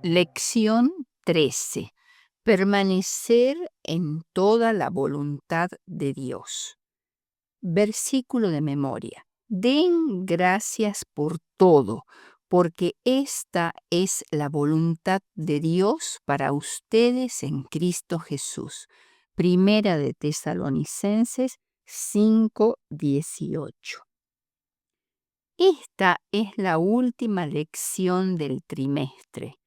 Lección 13. Permanecer en toda la voluntad de Dios. Versículo de memoria. Den gracias por todo, porque esta es la voluntad de Dios para ustedes en Cristo Jesús. Primera de Tesalonicenses 5:18. Esta es la última lección del trimestre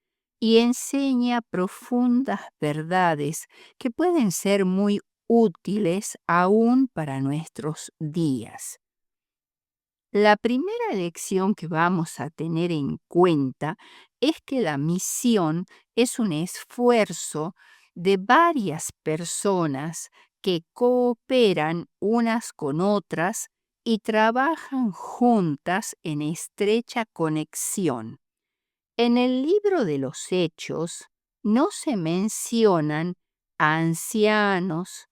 y enseña profundas verdades que pueden ser muy útiles aún para nuestros días. La primera lección que vamos a tener en cuenta es que la misión es un esfuerzo de varias personas que cooperan unas con otras y trabajan juntas en estrecha conexión. En el libro de los Hechos no se mencionan a ancianos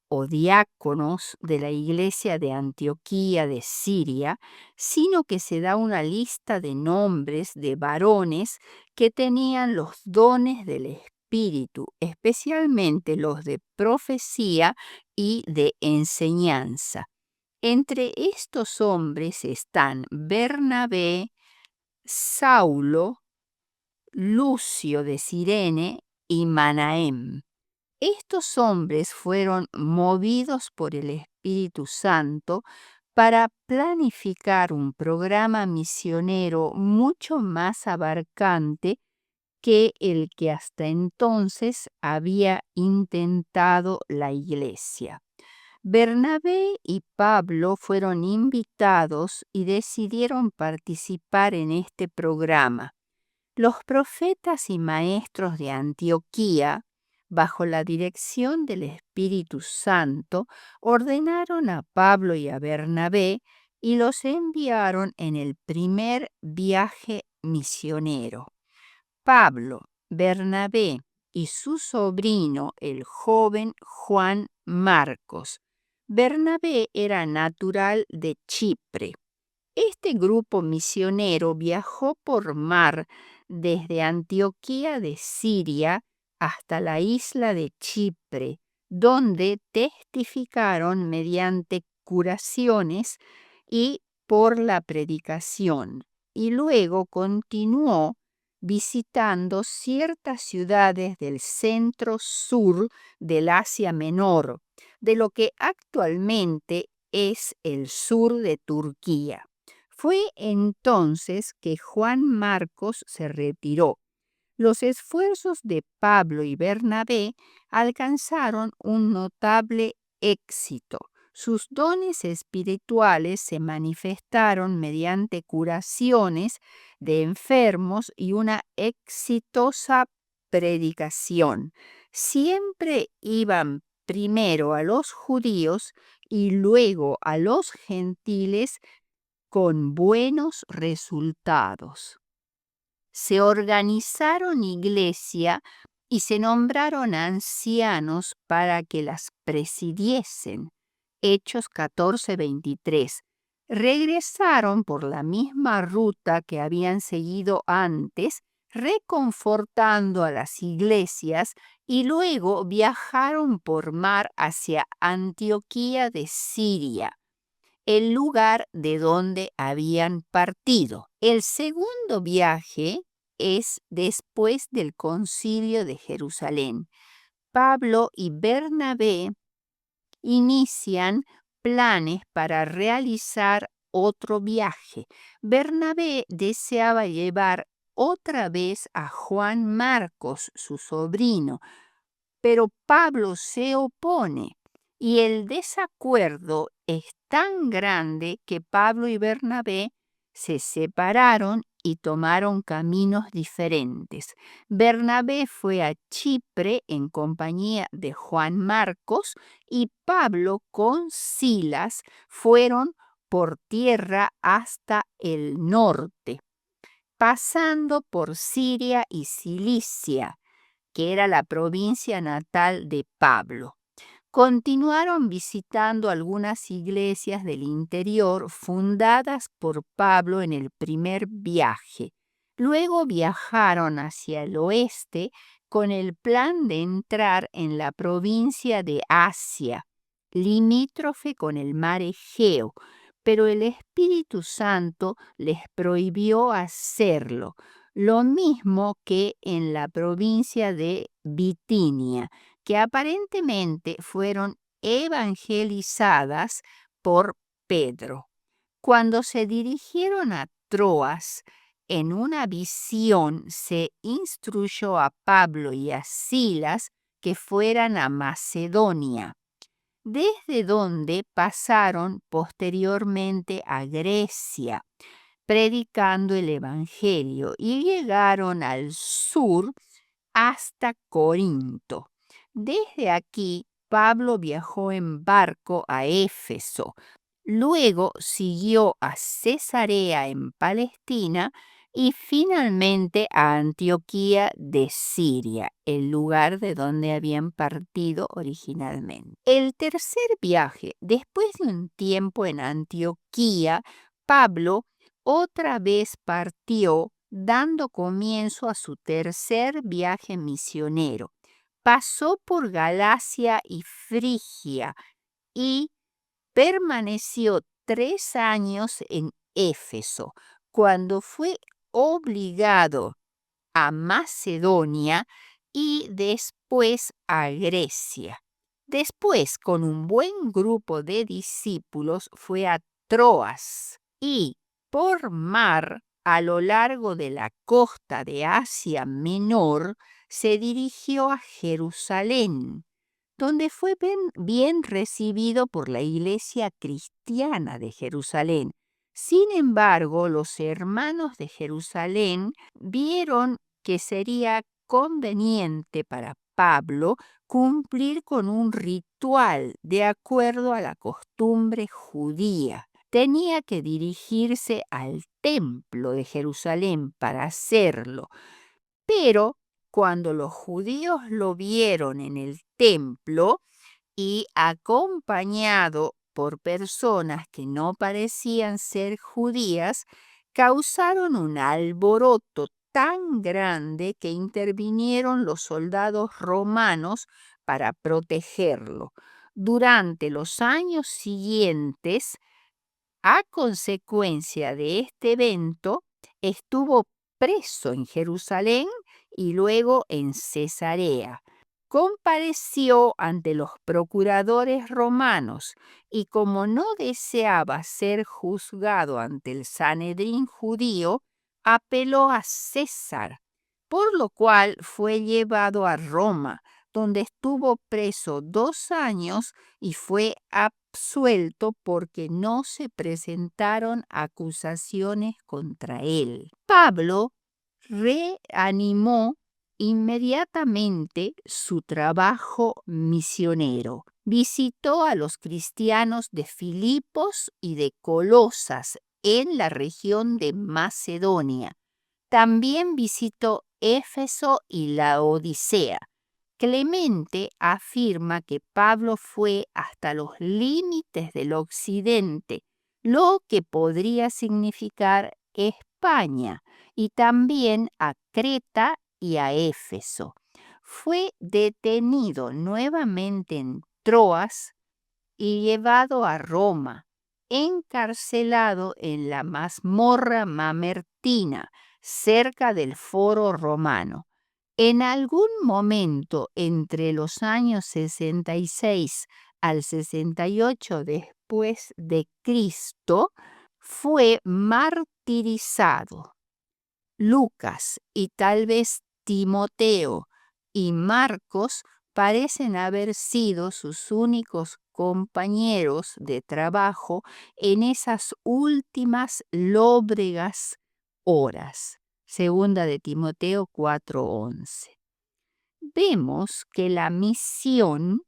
o diáconos de la iglesia de Antioquía de Siria, sino que se da una lista de nombres de varones que tenían los dones del Espíritu, especialmente los de profecía y de enseñanza. Entre estos hombres están Bernabé, Saulo, Lucio de Cirene y Manahem. Estos hombres fueron movidos por el Espíritu Santo para planificar un programa misionero mucho más abarcante que el que hasta entonces había intentado la Iglesia. Bernabé y Pablo fueron invitados y decidieron participar en este programa. Los profetas y maestros de Antioquía, bajo la dirección del Espíritu Santo, ordenaron a Pablo y a Bernabé y los enviaron en el primer viaje misionero. Pablo, Bernabé y su sobrino, el joven Juan Marcos. Bernabé era natural de Chipre. Este grupo misionero viajó por mar desde Antioquía de Siria hasta la isla de Chipre, donde testificaron mediante curaciones y por la predicación, y luego continuó visitando ciertas ciudades del centro-sur del Asia Menor, de lo que actualmente es el sur de Turquía. Fue entonces que Juan Marcos se retiró. Los esfuerzos de Pablo y Bernabé alcanzaron un notable éxito. Sus dones espirituales se manifestaron mediante curaciones de enfermos y una exitosa predicación. Siempre iban primero a los judíos y luego a los gentiles con buenos resultados. Se organizaron iglesia y se nombraron ancianos para que las presidiesen. Hechos 14:23. Regresaron por la misma ruta que habían seguido antes, reconfortando a las iglesias, y luego viajaron por mar hacia Antioquía de Siria, el lugar de donde habían partido. El segundo viaje es después del Concilio de Jerusalén. Pablo y Bernabé inician planes para realizar otro viaje. Bernabé deseaba llevar otra vez a Juan Marcos, su sobrino, pero Pablo se opone y el desacuerdo es tan grande que Pablo y Bernabé se separaron y tomaron caminos diferentes. Bernabé fue a Chipre en compañía de Juan Marcos y Pablo con Silas fueron por tierra hasta el norte, pasando por Siria y Cilicia, que era la provincia natal de Pablo. Continuaron visitando algunas iglesias del interior fundadas por Pablo en el primer viaje. Luego viajaron hacia el oeste con el plan de entrar en la provincia de Asia, limítrofe con el mar Egeo, pero el Espíritu Santo les prohibió hacerlo, lo mismo que en la provincia de Bitinia, que aparentemente fueron evangelizadas por Pedro. Cuando se dirigieron a Troas, en una visión se instruyó a Pablo y a Silas que fueran a Macedonia, desde donde pasaron posteriormente a Grecia, predicando el Evangelio, y llegaron al sur hasta Corinto. Desde aquí, Pablo viajó en barco a Éfeso. Luego siguió a Cesarea en Palestina y finalmente a Antioquía de Siria, el lugar de donde habían partido originalmente. El tercer viaje, después de un tiempo en Antioquía, Pablo otra vez partió, dando comienzo a su tercer viaje misionero. Pasó por Galacia y Frigia y permaneció 3 años en Éfeso, cuando fue obligado a Macedonia y después a Grecia. Después, con un buen grupo de discípulos, fue a Troas y por mar, a lo largo de la costa de Asia Menor, se dirigió a Jerusalén, donde fue bien recibido por la iglesia cristiana de Jerusalén. Sin embargo, los hermanos de Jerusalén vieron que sería conveniente para Pablo cumplir con un ritual de acuerdo a la costumbre judía. Tenía que dirigirse al templo de Jerusalén para hacerlo, pero cuando los judíos lo vieron en el templo y acompañado por personas que no parecían ser judías, causaron un alboroto tan grande que intervinieron los soldados romanos para protegerlo. Durante los años siguientes, a consecuencia de este evento, estuvo preso en Jerusalén y luego en Cesarea. Compareció ante los procuradores romanos y, como no deseaba ser juzgado ante el Sanedrín judío, apeló a César, por lo cual fue llevado a Roma, donde estuvo preso 2 años y fue absuelto porque no se presentaron acusaciones contra él. Pablo reanimó inmediatamente su trabajo misionero. Visitó a los cristianos de Filipos y de Colosas en la región de Macedonia. También visitó Éfeso y la Odisea. Clemente afirma que Pablo fue hasta los límites del occidente, lo que podría significar España, y también a Creta y a Éfeso. Fue detenido nuevamente en Troas y llevado a Roma, encarcelado en la mazmorra mamertina, cerca del Foro Romano. En algún momento entre los años 66 al 68 después de Cristo, fue martirizado. Lucas y tal vez Timoteo y Marcos parecen haber sido sus únicos compañeros de trabajo en esas últimas lóbregas horas. Segunda de Timoteo 4:11. Vemos que la misión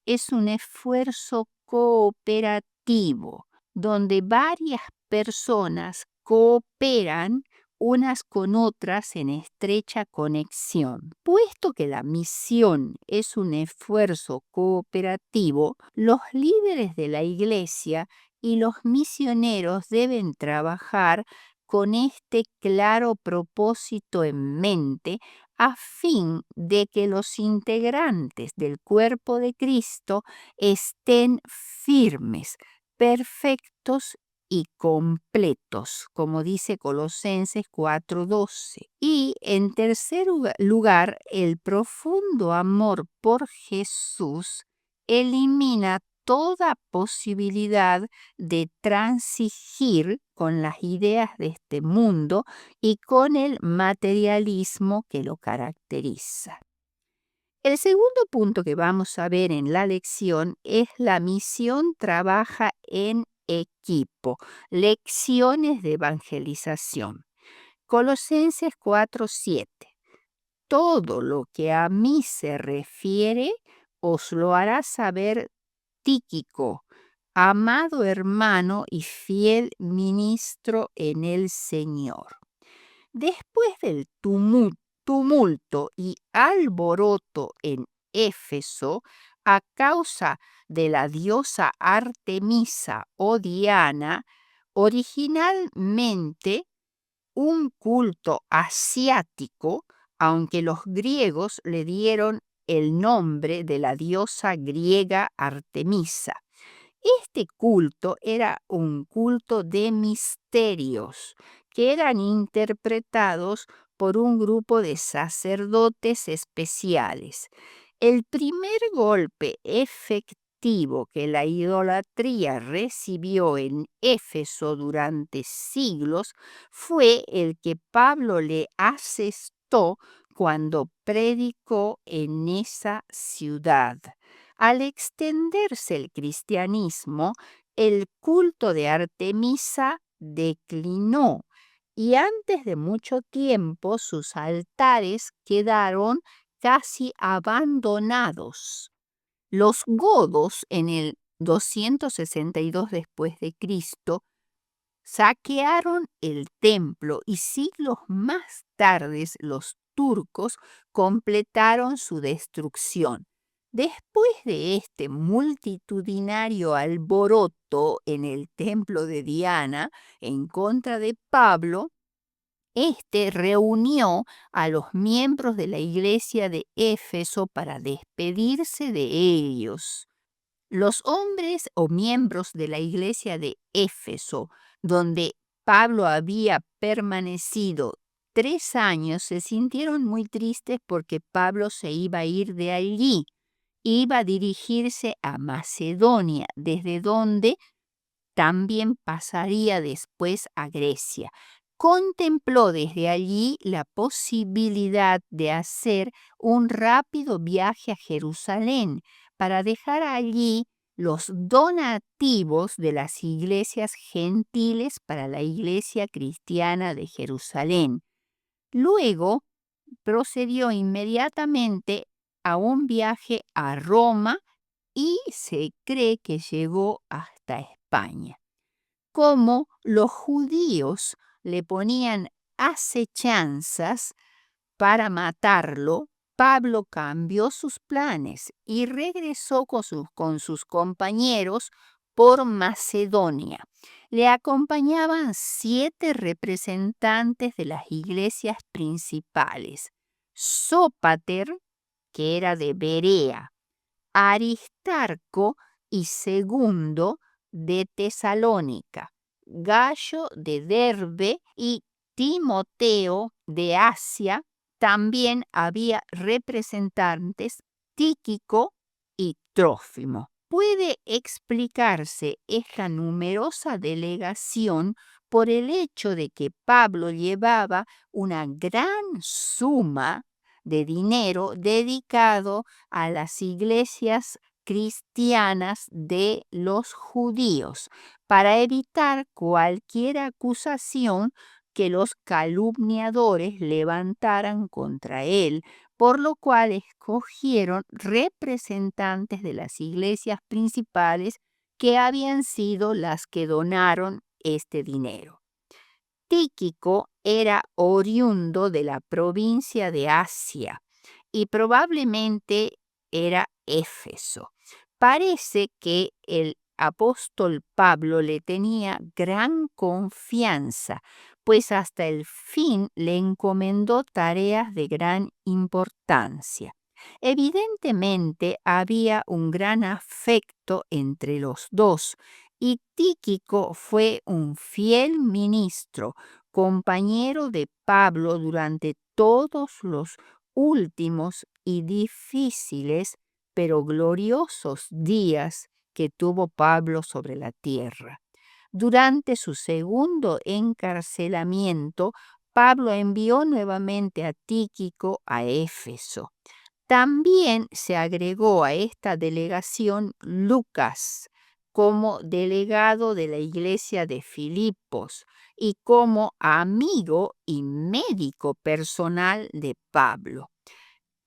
es un esfuerzo cooperativo donde varias personas cooperan unas con otras en estrecha conexión. Puesto que la misión es un esfuerzo cooperativo, los líderes de la iglesia y los misioneros deben trabajar con este claro propósito en mente, a fin de que los integrantes del cuerpo de Cristo estén firmes, perfectos y completos, como dice Colosenses 4:12. Y en tercer lugar, el profundo amor por Jesús elimina toda posibilidad de transigir con las ideas de este mundo y con el materialismo que lo caracteriza. El segundo punto que vamos a ver en la lección es la misión trabaja en equipo, lecciones de evangelización. Colosenses 4:7. Todo lo que a mí se refiere os lo hará saber Tíquico, amado hermano y fiel ministro en el Señor. Después del tumulto y alboroto en Éfeso, a causa de la diosa Artemisa o Diana, originalmente un culto asiático, aunque los griegos le dieron el nombre de la diosa griega Artemisa. Este culto era un culto de misterios que eran interpretados por un grupo de sacerdotes especiales. El primer golpe efectivo que la idolatría recibió en Éfeso durante siglos fue el que Pablo le asestó cuando predicó en esa ciudad. Al extenderse el cristianismo, el culto de Artemisa declinó y antes de mucho tiempo sus altares quedaron casi abandonados. Los godos en el 262 después de Cristo saquearon el templo y siglos más tarde los turcos completaron su destrucción. Después de este multitudinario alboroto en el templo de Diana en contra de Pablo, este reunió a los miembros de la iglesia de Éfeso para despedirse de ellos. Los hombres o miembros de la iglesia de Éfeso, donde Pablo había permanecido 3 años, se sintieron muy tristes porque Pablo se iba a ir de allí. Iba a dirigirse a Macedonia, desde donde también pasaría después a Grecia. Contempló desde allí la posibilidad de hacer un rápido viaje a Jerusalén para dejar allí los donativos de las iglesias gentiles para la iglesia cristiana de Jerusalén. Luego procedió inmediatamente a un viaje a Roma y se cree que llegó hasta España. Como los judíos le ponían acechanzas para matarlo, Pablo cambió sus planes y regresó con sus compañeros por Macedonia. Le acompañaban 7 representantes de las iglesias principales: Sópater, que era de Berea, Aristarco y Segundo de Tesalónica, Gallo de Derbe y Timoteo de Asia. También había representantes Tíquico y Trófimo. Puede explicarse esta numerosa delegación por el hecho de que Pablo llevaba una gran suma de dinero dedicado a las iglesias cristianas de los judíos para evitar cualquier acusación que los calumniadores levantaran contra él, por lo cual escogieron representantes de las iglesias principales que habían sido las que donaron este dinero. Tíquico era oriundo de la provincia de Asia y probablemente era Éfeso. Parece que el apóstol Pablo le tenía gran confianza pues hasta el fin le encomendó tareas de gran importancia. Evidentemente había un gran afecto entre los dos y Tíquico fue un fiel ministro, compañero de Pablo durante todos los últimos y difíciles pero gloriosos días que tuvo Pablo sobre la tierra. Durante su segundo encarcelamiento, Pablo envió nuevamente a Tíquico a Éfeso. También se agregó a esta delegación Lucas como delegado de la iglesia de Filipos y como amigo y médico personal de Pablo.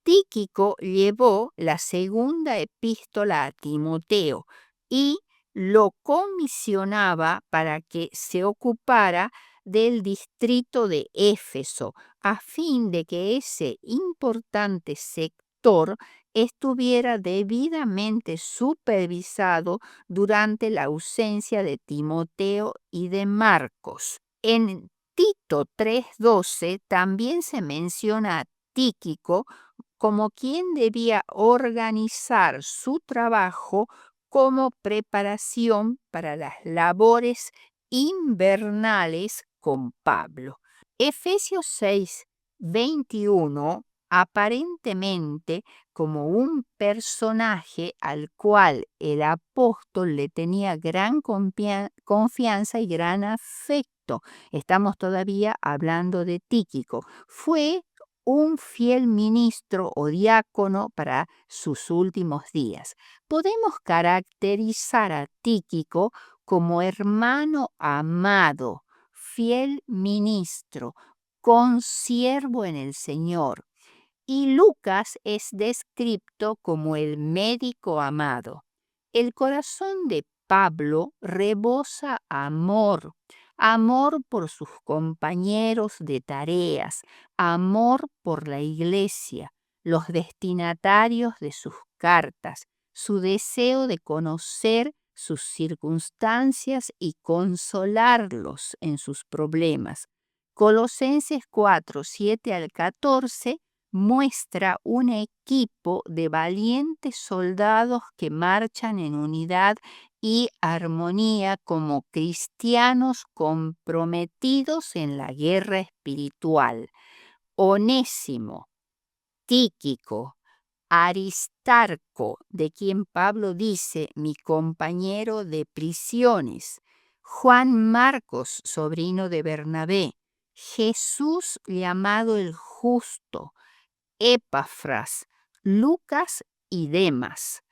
Tíquico llevó la segunda epístola a Timoteo y lo comisionaba para que se ocupara del distrito de Éfeso, a fin de que ese importante sector estuviera debidamente supervisado durante la ausencia de Timoteo y de Marcos. En Tito 3:12 también se menciona a Tíquico como quien debía organizar su trabajo como preparación para las labores invernales con Pablo. Efesios 6:21, aparentemente como un personaje al cual el apóstol le tenía gran confianza y gran afecto. Estamos todavía hablando de Tíquico. Fue un fiel ministro o diácono para sus últimos días. Podemos caracterizar a Tíquico como hermano amado, fiel ministro, consiervo en el Señor. Y Lucas es descrito como el médico amado. El corazón de Pablo rebosa amor, amor por sus compañeros de tareas, amor por la iglesia, los destinatarios de sus cartas, su deseo de conocer sus circunstancias y consolarlos en sus problemas. Colosenses 4:7 al 14 muestra un equipo de valientes soldados que marchan en unidad y armonía como cristianos comprometidos en la guerra espiritual. Onésimo, Tíquico, Aristarco, de quien Pablo dice mi compañero de prisiones, Juan Marcos, sobrino de Bernabé, Jesús llamado el Justo, Epafras, Lucas y Demas.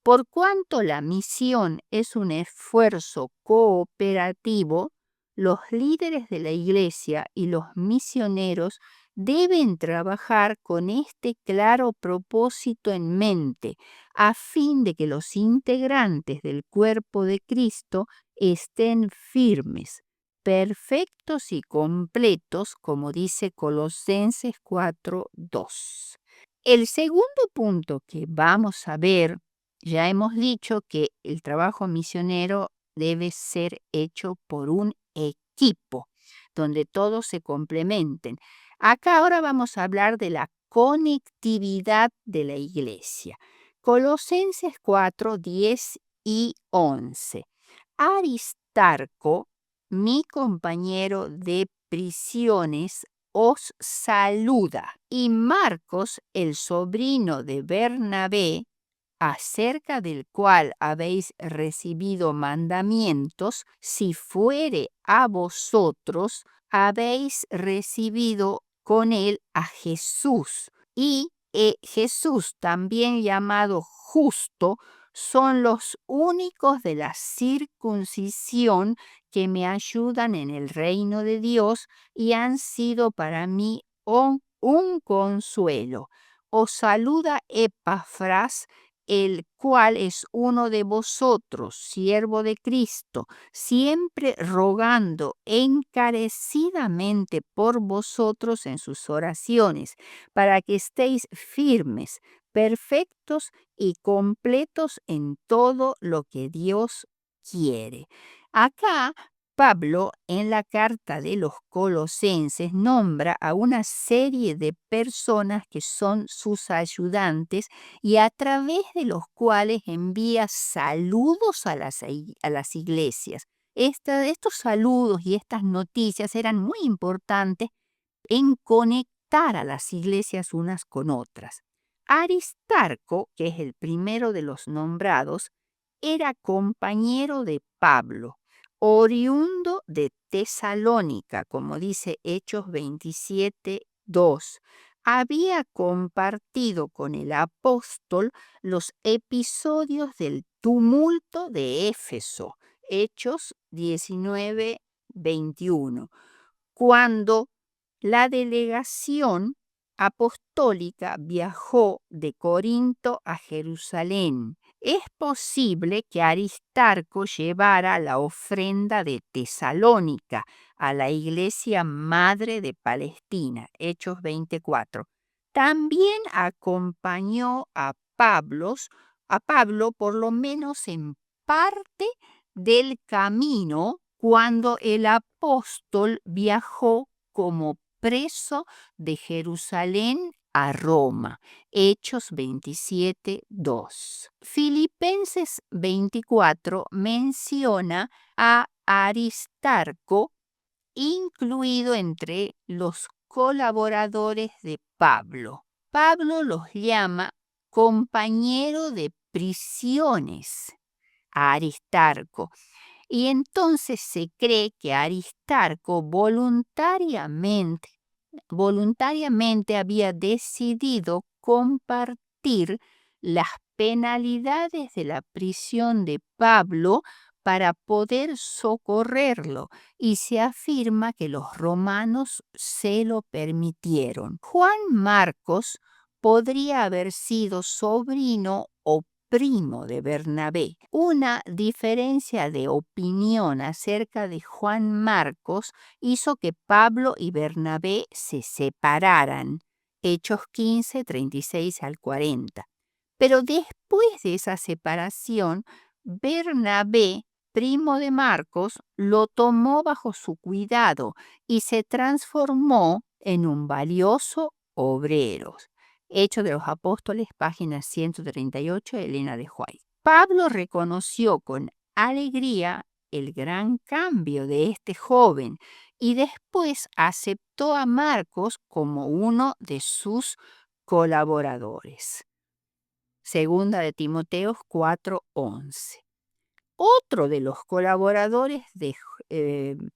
Por cuanto la misión es un esfuerzo cooperativo, los líderes de la iglesia y los misioneros deben trabajar con este claro propósito en mente, a fin de que los integrantes del cuerpo de Cristo estén firmes, perfectos y completos, como dice Colosenses 4:2. El segundo punto que vamos a ver, ya hemos dicho que el trabajo misionero debe ser hecho por un equipo, donde todos se complementen. Acá ahora vamos a hablar de la conectividad de la iglesia. Colosenses 4:10 y 11. Aristarco, mi compañero de prisiones, os saluda. Y Marcos, el sobrino de Bernabé, acerca del cual habéis recibido mandamientos, si fuere a vosotros, habéis recibido con él a Jesús. Y Jesús, también llamado justo, son los únicos de la circuncisión que me ayudan en el reino de Dios y han sido para mí un consuelo. Os saluda Epafras, el cual es uno de vosotros, siervo de Cristo, siempre rogando encarecidamente por vosotros en sus oraciones, para que estéis firmes, perfectos y completos en todo lo que Dios quiere. Acá Pablo, en la carta de los Colosenses, nombra a una serie de personas que son sus ayudantes y a través de los cuales envía saludos a las iglesias. Estos saludos y estas noticias eran muy importantes en conectar a las iglesias unas con otras. Aristarco, que es el primero de los nombrados, era compañero de Pablo, oriundo de Tesalónica, como dice Hechos 27:2. Había compartido con el apóstol los episodios del tumulto de Éfeso, Hechos 19:21, cuando la delegación apostólica viajó de Corinto a Jerusalén. Es posible que Aristarco llevara la ofrenda de Tesalónica a la iglesia madre de Palestina, Hechos 24. También acompañó a Pablo por lo menos en parte del camino cuando el apóstol viajó como preso de Jerusalén a Roma. Hechos 27:2. Filipenses 24 menciona a Aristarco incluido entre los colaboradores de Pablo. Pablo los llama compañero de prisiones a Aristarco. Y entonces se cree que Aristarco voluntariamente había decidido compartir las penalidades de la prisión de Pablo para poder socorrerlo, y se afirma que los romanos se lo permitieron. Juan Marcos podría haber sido sobrino o primo de Bernabé. Una diferencia de opinión acerca de Juan Marcos hizo que Pablo y Bernabé se separaran. Hechos 15, 36 al 40. Pero después de esa separación, Bernabé, primo de Marcos, lo tomó bajo su cuidado y se transformó en un valioso obrero. Hechos de los Apóstoles, página 138, Elena de White. Pablo reconoció con alegría el gran cambio de este joven y después aceptó a Marcos como uno de sus colaboradores. Segunda de Timoteo 4:11. Otro de los colaboradores de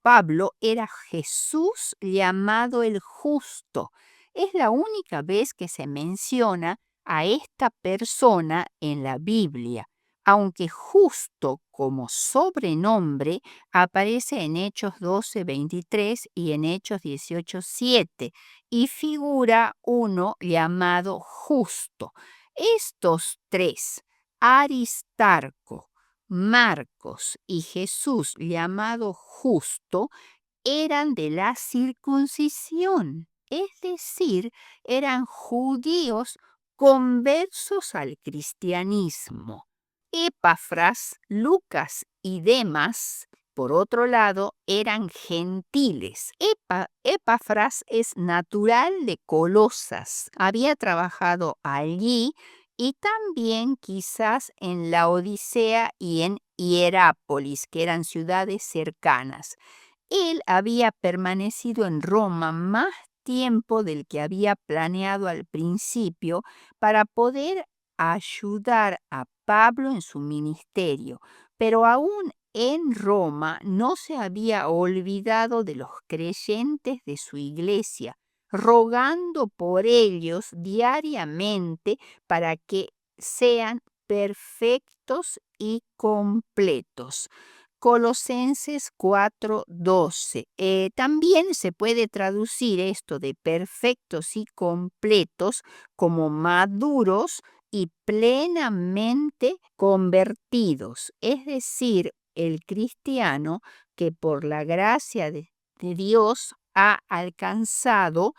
Pablo era Jesús llamado el Justo. Es la única vez que se menciona a esta persona en la Biblia, aunque Justo como sobrenombre aparece en Hechos 12:23 y en Hechos 18:7, y figura uno llamado Justo. Estos tres, Aristarco, Marcos y Jesús llamado Justo, eran de la circuncisión, es decir, eran judíos conversos al cristianismo. Epafras, Lucas y Demas, por otro lado, eran gentiles. Epafras es natural de Colosas. Había trabajado allí y también quizás en la Odisea y en Hierápolis, que eran ciudades cercanas. Él había permanecido en Roma más tiempo del que había planeado al principio para poder ayudar a Pablo en su ministerio, pero aún en Roma no se había olvidado de los creyentes de su iglesia, rogando por ellos diariamente para que sean perfectos y completos. Colosenses 4:12. También se puede traducir esto de perfectos y completos como maduros y plenamente convertidos, es decir, el cristiano que por la gracia de Dios ha alcanzado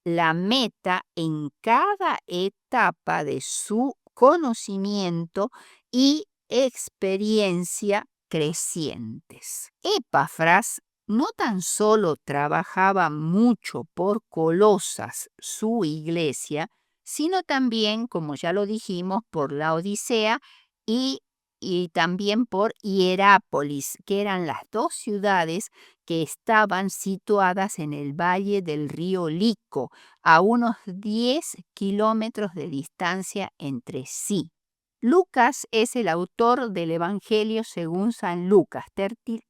la meta en cada etapa de su conocimiento y experiencia crecientes. Epafras no tan solo trabajaba mucho por Colosas, su iglesia, sino también, como ya lo dijimos, por la Odisea y, y también por Hierápolis, que eran las dos ciudades que estaban situadas en el valle del río Lico, a unos 10 kilómetros de distancia entre sí. Lucas es el autor del Evangelio según San Lucas.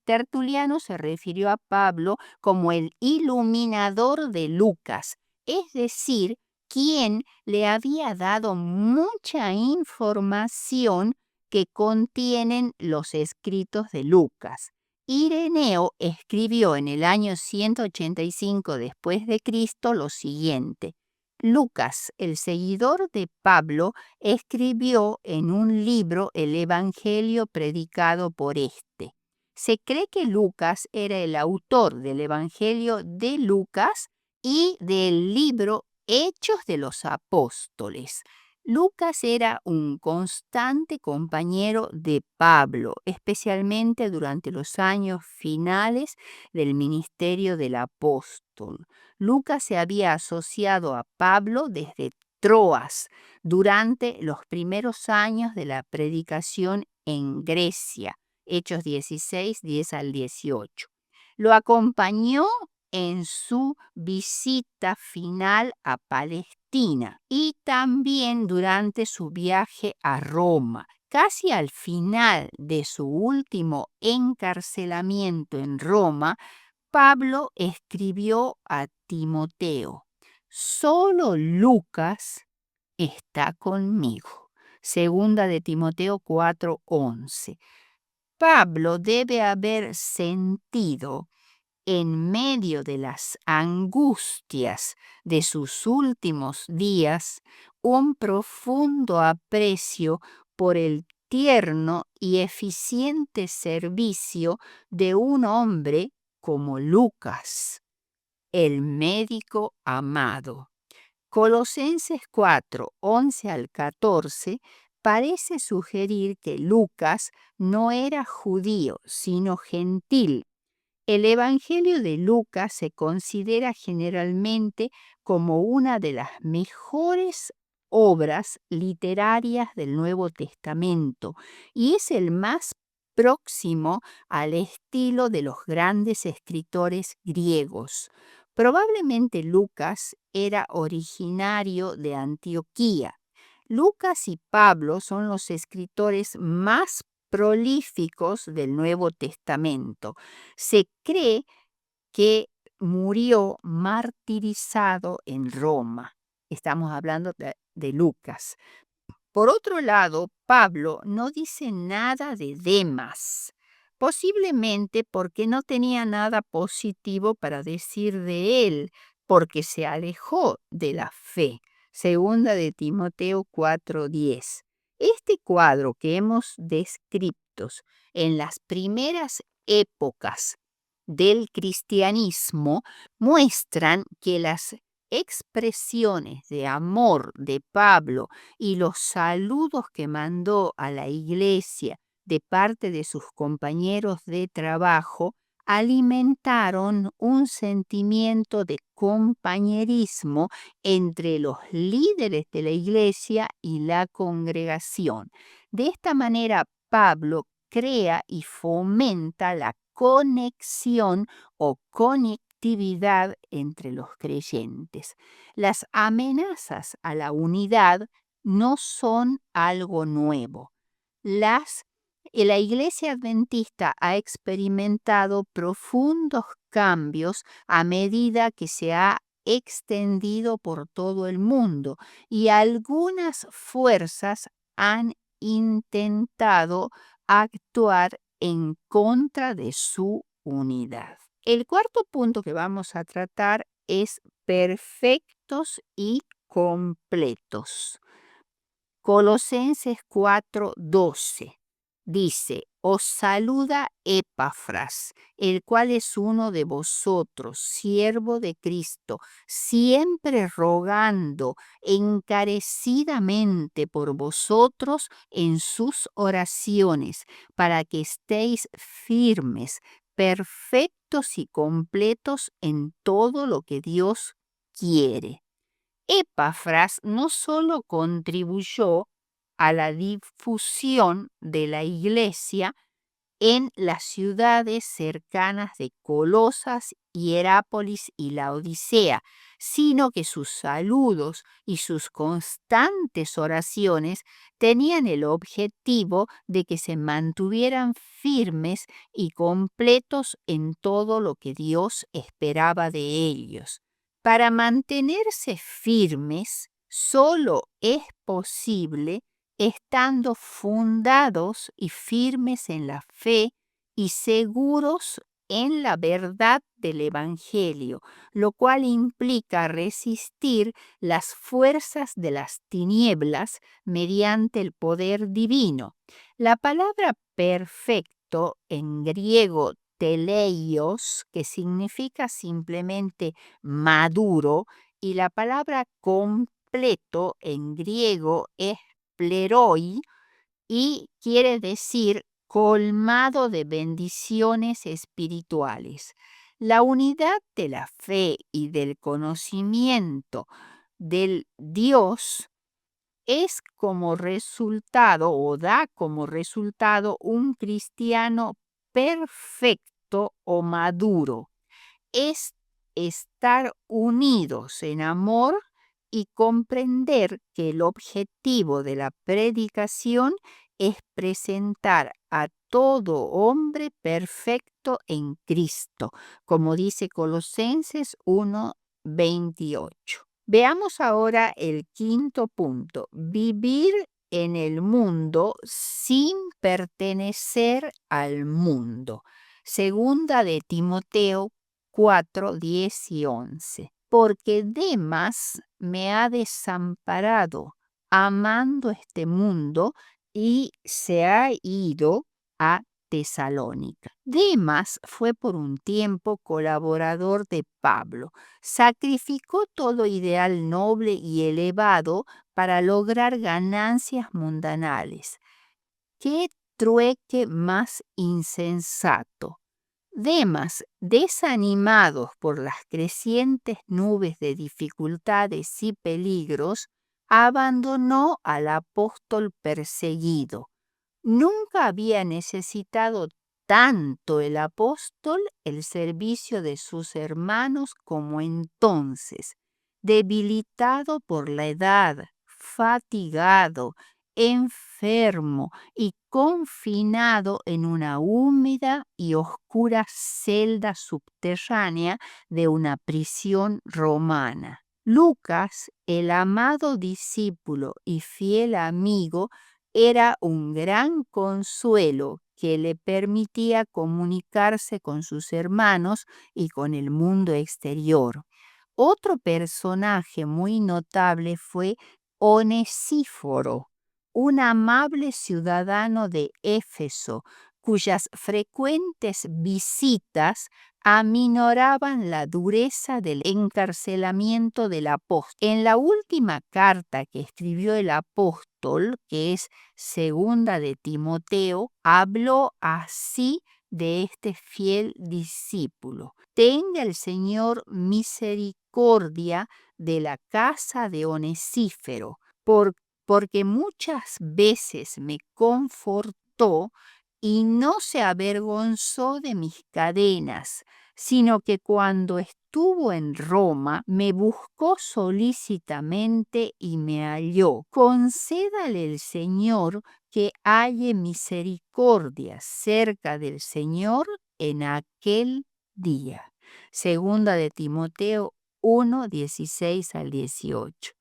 Tertuliano se refirió a Pablo como el iluminador de Lucas, es decir, quien le había dado mucha información que contienen los escritos de Lucas. Ireneo escribió en el año 185 después de Cristo lo siguiente: Lucas, el seguidor de Pablo, escribió en un libro el Evangelio predicado por éste. Se cree que Lucas era el autor del Evangelio de Lucas y del libro Hechos de los Apóstoles. Lucas era un constante compañero de Pablo, especialmente durante los años finales del ministerio del apóstol. Lucas se había asociado a Pablo desde Troas durante los primeros años de la predicación en Grecia, Hechos 16, 10 al 18. Lo acompañó en su visita final a Palestina y también durante su viaje a Roma. Casi al final de su último encarcelamiento en Roma, Pablo escribió a Timoteo: solo Lucas está conmigo. Segunda de Timoteo 4:11. Pablo debe haber sentido en medio de las angustias de sus últimos días un profundo aprecio por el tierno y eficiente servicio de un hombre como Lucas, el médico amado. Colosenses 4:11 al 14 parece sugerir que Lucas no era judío, sino gentil. El Evangelio de Lucas se considera generalmente como una de las mejores obras literarias del Nuevo Testamento y es el más próximo al estilo de los grandes escritores griegos. Probablemente Lucas era originario de Antioquía. Lucas y Pablo son los escritores más prolíficos del Nuevo Testamento. Se cree que murió martirizado en Roma. Estamos hablando de Lucas. Por otro lado, Pablo no dice nada de Demas, posiblemente porque no tenía nada positivo para decir de él, porque se alejó de la fe. Segunda de Timoteo 4:10. Este cuadro que hemos descrito en las primeras épocas del cristianismo muestran que las expresiones de amor de Pablo y los saludos que mandó a la iglesia de parte de sus compañeros de trabajo alimentaron un sentimiento de compañerismo entre los líderes de la iglesia y la congregación. De esta manera, Pablo crea y fomenta la conexión o conectividad entre los creyentes. Las amenazas a la unidad no son algo nuevo. La Iglesia Adventista ha experimentado profundos cambios a medida que se ha extendido por todo el mundo y algunas fuerzas han intentado actuar en contra de su unidad. El cuarto punto que vamos a tratar es perfectos y completos. Colosenses 4:12 dice: os saluda Epafras, el cual es uno de vosotros, siervo de Cristo, siempre rogando encarecidamente por vosotros en sus oraciones, para que estéis firmes, perfectos y completos en todo lo que Dios quiere. Epafras no solo contribuyó a la difusión de la iglesia en las ciudades cercanas de Colosas, Hierápolis y Laodicea, sino que sus saludos y sus constantes oraciones tenían el objetivo de que se mantuvieran firmes y completos en todo lo que Dios esperaba de ellos. Para mantenerse firmes, solo es posible estando fundados y firmes en la fe y seguros en la verdad del Evangelio, lo cual implica resistir las fuerzas de las tinieblas mediante el poder divino. La palabra perfecto en griego teleios, que significa simplemente maduro, y la palabra completo en griego es pleroi y quiere decir colmado de bendiciones espirituales. La unidad de la fe y del conocimiento del Dios es como resultado o da como resultado un cristiano perfecto o maduro. Es estar unidos en amor y comprender que el objetivo de la predicación es presentar a todo hombre perfecto en Cristo, como dice Colosenses 1:28. Veamos ahora el quinto punto: vivir en el mundo sin pertenecer al mundo. Segunda de Timoteo 4, 10 y 11. Porque Demas me ha desamparado, amando este mundo, y se ha ido a Tesalónica. Demas fue por un tiempo colaborador de Pablo. Sacrificó todo ideal noble y elevado para lograr ganancias mundanales. ¡Qué trueque más insensato! Demas, desanimados por las crecientes nubes de dificultades y peligros, abandonó al apóstol perseguido. Nunca había necesitado tanto el apóstol el servicio de sus hermanos como entonces, debilitado por la edad, fatigado, enfermo y confinado en una húmeda y oscura celda subterránea de una prisión romana. Lucas, el amado discípulo y fiel amigo, era un gran consuelo que le permitía comunicarse con sus hermanos y con el mundo exterior. Otro personaje muy notable fue Onesíforo, un amable ciudadano de Éfeso, cuyas frecuentes visitas aminoraban la dureza del encarcelamiento del apóstol. En la última carta que escribió el apóstol, que es segunda de Timoteo, habló así de este fiel discípulo: tenga el Señor misericordia de la casa de Onesífero, porque muchas veces me confortó y no se avergonzó de mis cadenas, sino que cuando estuvo en Roma me buscó solícitamente y me halló. Concédale el Señor que halle misericordia cerca del Señor en aquel día. Segunda de Timoteo 1, 16 al 18.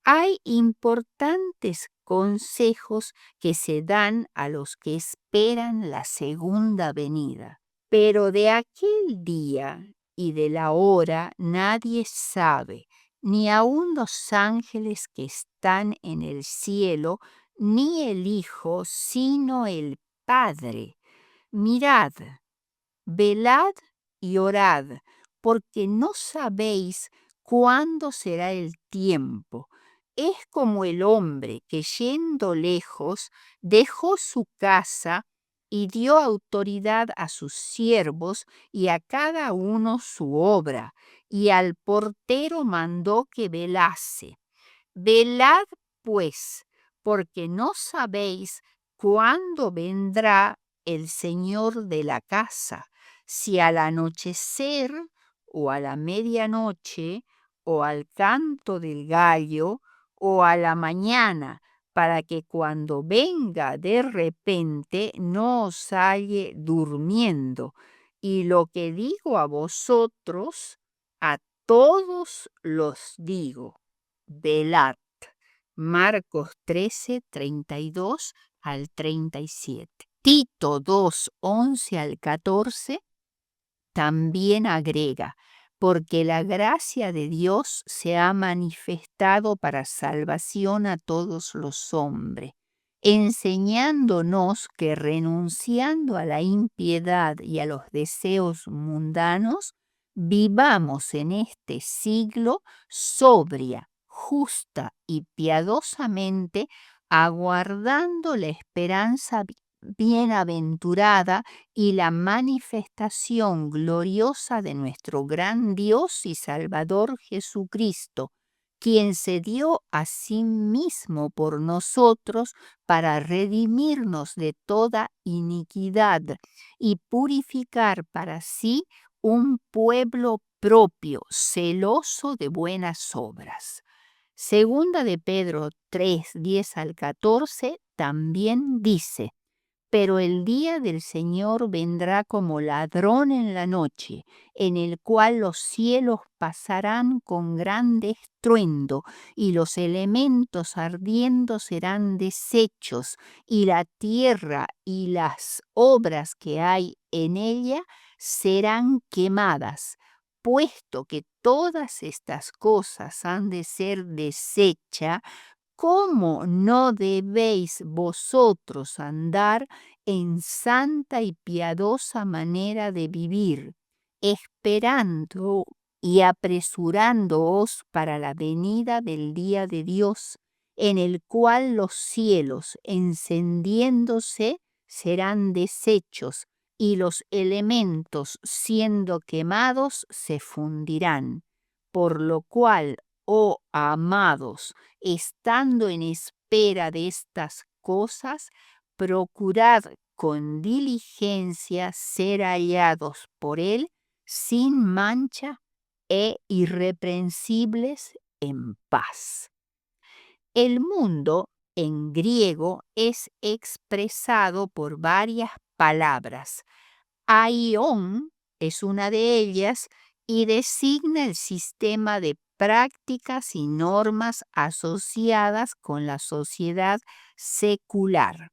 Hay importantes consejos que se dan a los que esperan la segunda venida, pero de aquel día y de la hora nadie sabe, ni aun los ángeles que están en el cielo, ni el Hijo, sino el Padre. Mirad, velad y orad, porque no sabéis cuándo será el tiempo. Es como el hombre que yendo lejos dejó su casa y dio autoridad a sus siervos y a cada uno su obra, y al portero mandó que velase. Velad, pues, porque no sabéis cuándo vendrá el Señor de la casa, si al anochecer, o a la medianoche, o al canto del gallo, o a la mañana, para que cuando venga de repente no os halle durmiendo. Y lo que digo a vosotros, a todos los digo: velad. Marcos 13, 32 al 37. Tito 2, 11 al 14 también agrega: porque la gracia de Dios se ha manifestado para salvación a todos los hombres, enseñándonos que renunciando a la impiedad y a los deseos mundanos, vivamos en este siglo sobria, justa y piadosamente, aguardando la esperanza bienaventurada y la manifestación gloriosa de nuestro gran Dios y Salvador Jesucristo, quien se dio a sí mismo por nosotros para redimirnos de toda iniquidad y purificar para sí un pueblo propio, celoso de buenas obras. Segunda de Pedro 3, 10 al 14 también dice: pero el día del Señor vendrá como ladrón en la noche, en el cual los cielos pasarán con grande estruendo, y los elementos ardiendo serán deshechos, y la tierra y las obras que hay en ella serán quemadas. Puesto que todas estas cosas han de ser deshechas, ¿cómo no debéis vosotros andar en santa y piadosa manera de vivir, esperando y apresurándoos para la venida del día de Dios, en el cual los cielos, encendiéndose, serán deshechos, y los elementos, siendo quemados, se fundirán? Por lo cual, oh amados, estando en espera de estas cosas, procurad con diligencia ser hallados por Él sin mancha e irreprensibles en paz. El mundo en griego es expresado por varias palabras. Aion es una de ellas y designa el sistema de prácticas y normas asociadas con la sociedad secular.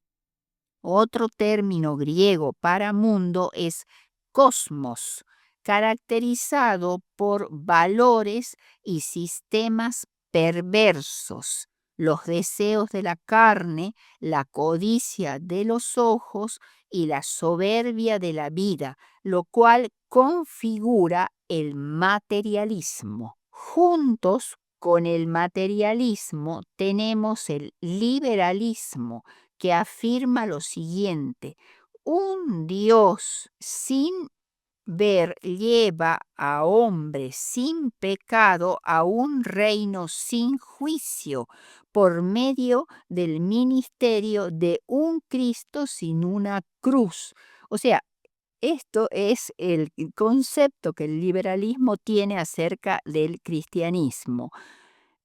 Otro término griego para mundo es cosmos, caracterizado por valores y sistemas perversos, los deseos de la carne, la codicia de los ojos y la soberbia de la vida, lo cual configura el materialismo. Juntos con el materialismo tenemos el liberalismo, que afirma lo siguiente: un Dios sin ver lleva a hombres sin pecado a un reino sin juicio por medio del ministerio de un Cristo sin una cruz. O sea, esto es el concepto que el liberalismo tiene acerca del cristianismo.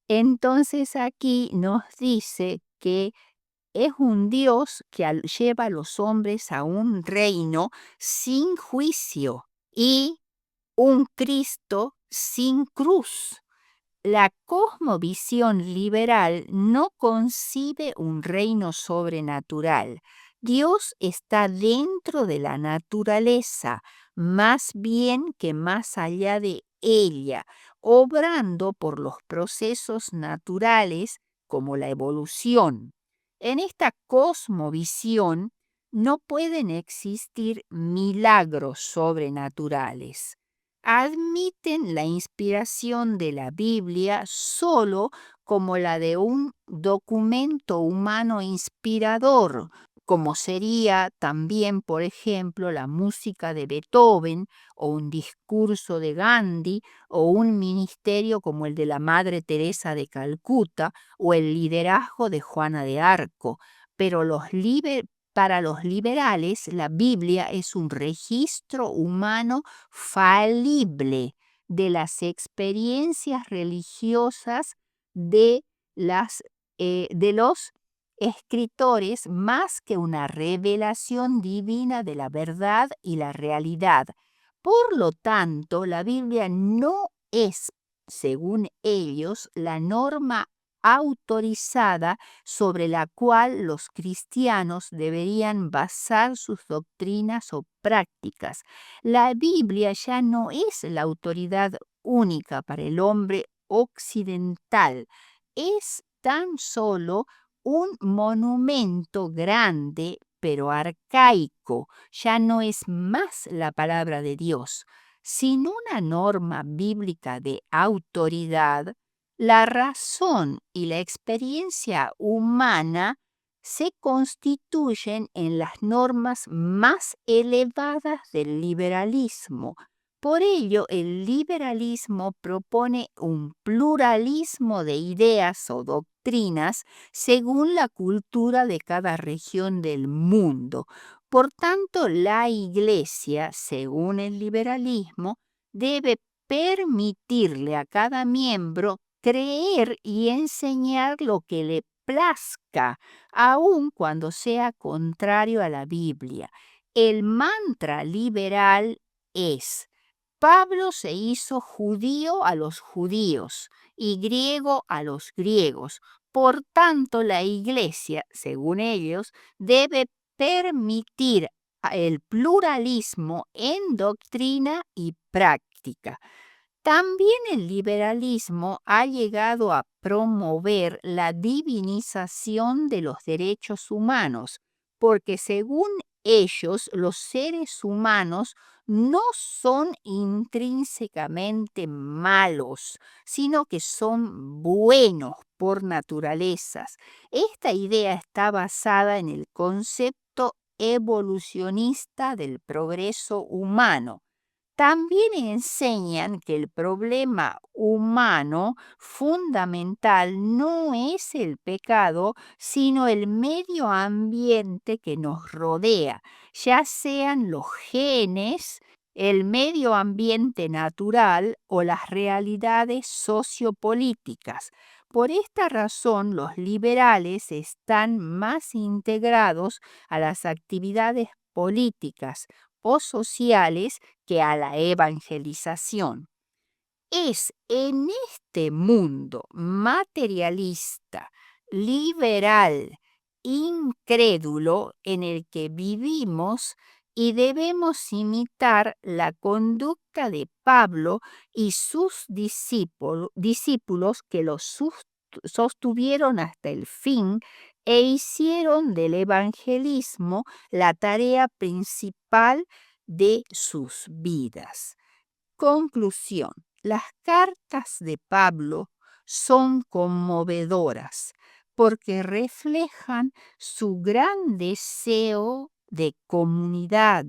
Entonces aquí nos dice que es un Dios que lleva a los hombres a un reino sin juicio y un Cristo sin cruz. La cosmovisión liberal no concibe un reino sobrenatural. Dios está dentro de la naturaleza, más bien que más allá de ella, obrando por los procesos naturales como la evolución. En esta cosmovisión, No pueden existir milagros sobrenaturales. Admiten la inspiración de la Biblia solo como la de un documento humano inspirador, como sería también, por ejemplo, la música de Beethoven o un discurso de Gandhi o un ministerio como el de la Madre Teresa de Calcuta o el liderazgo de Juana de Arco. Pero para los liberales, la Biblia es un registro humano falible de las experiencias religiosas de, de los escritores más que una revelación divina de la verdad y la realidad. Por lo tanto, la Biblia no es, según ellos, la norma autorizada sobre la cual los cristianos deberían basar sus doctrinas o prácticas. La Biblia ya no es la autoridad única para el hombre occidental, es tan solo un monumento grande pero arcaico, ya no es más la palabra de Dios. Sin una norma bíblica de autoridad, la razón y la experiencia humana se constituyen en las normas más elevadas del liberalismo. Por ello, el liberalismo propone un pluralismo de ideas o doctrinas según la cultura de cada región del mundo. Por tanto, la Iglesia, según el liberalismo, debe permitirle a cada miembro creer y enseñar lo que le plazca, aun cuando sea contrario a la Biblia. El mantra liberal es: Pablo se hizo judío a los judíos y griego a los griegos. Por tanto, la Iglesia, según ellos, debe permitir el pluralismo en doctrina y práctica. También el liberalismo ha llegado a promover la divinización de los derechos humanos, porque según ellos los seres humanos no son intrínsecamente malos, sino que son buenos por naturalezas. Esta idea está basada en el concepto evolucionista del progreso humano. También enseñan que el problema humano fundamental no es el pecado, sino el medio ambiente que nos rodea, ya sean los genes, el medio ambiente natural o las realidades sociopolíticas. Por esta razón, los liberales están más integrados a las actividades políticas o sociales que a la evangelización. Es en este mundo materialista, liberal, incrédulo en el que vivimos y debemos imitar la conducta de Pablo y sus discípulos que los sostuvieron hasta el fin e hicieron del evangelismo la tarea principal de sus vidas. Conclusión. Las cartas de Pablo son conmovedoras porque reflejan su gran deseo de comunidad,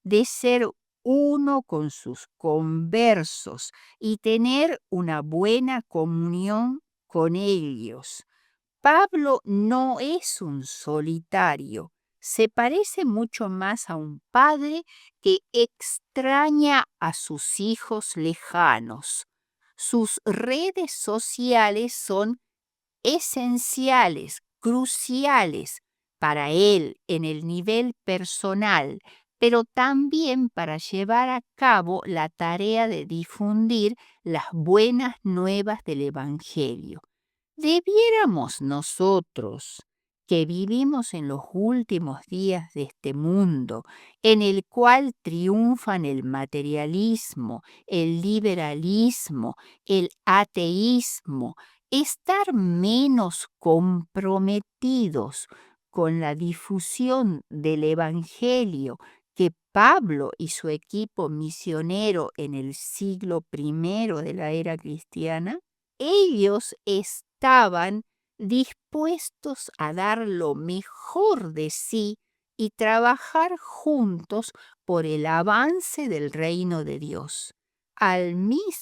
de ser uno con sus conversos y tener una buena comunión con ellos. Pablo no es un solitario, se parece mucho más a un padre que extraña a sus hijos lejanos. Sus redes sociales son esenciales, cruciales para él en el nivel personal, pero también para llevar a cabo la tarea de difundir las buenas nuevas del Evangelio. Debiéramos nosotros, que vivimos en los últimos días de este mundo, en el cual triunfan el materialismo, el liberalismo, el ateísmo, estar menos comprometidos con la difusión del Evangelio que Pablo y su equipo misionero en el siglo I de la era cristiana, ellos estaban dispuestos a dar lo mejor de sí y trabajar juntos por el avance del reino de Dios.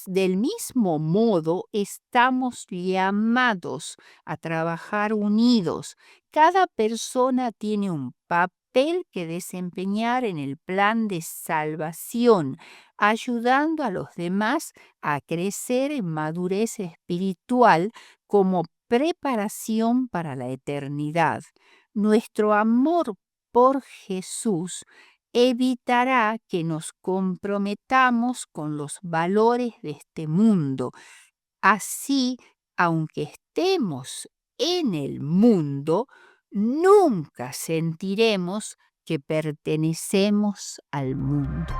Del mismo modo, estamos llamados a trabajar unidos. Cada persona tiene un papel que desempeñar en el plan de salvación, ayudando a los demás a crecer en madurez espiritual como preparación para la eternidad. Nuestro amor por Jesús evitará que nos comprometamos con los valores de este mundo. Así, aunque estemos en el mundo, nunca sentiremos que pertenecemos al mundo.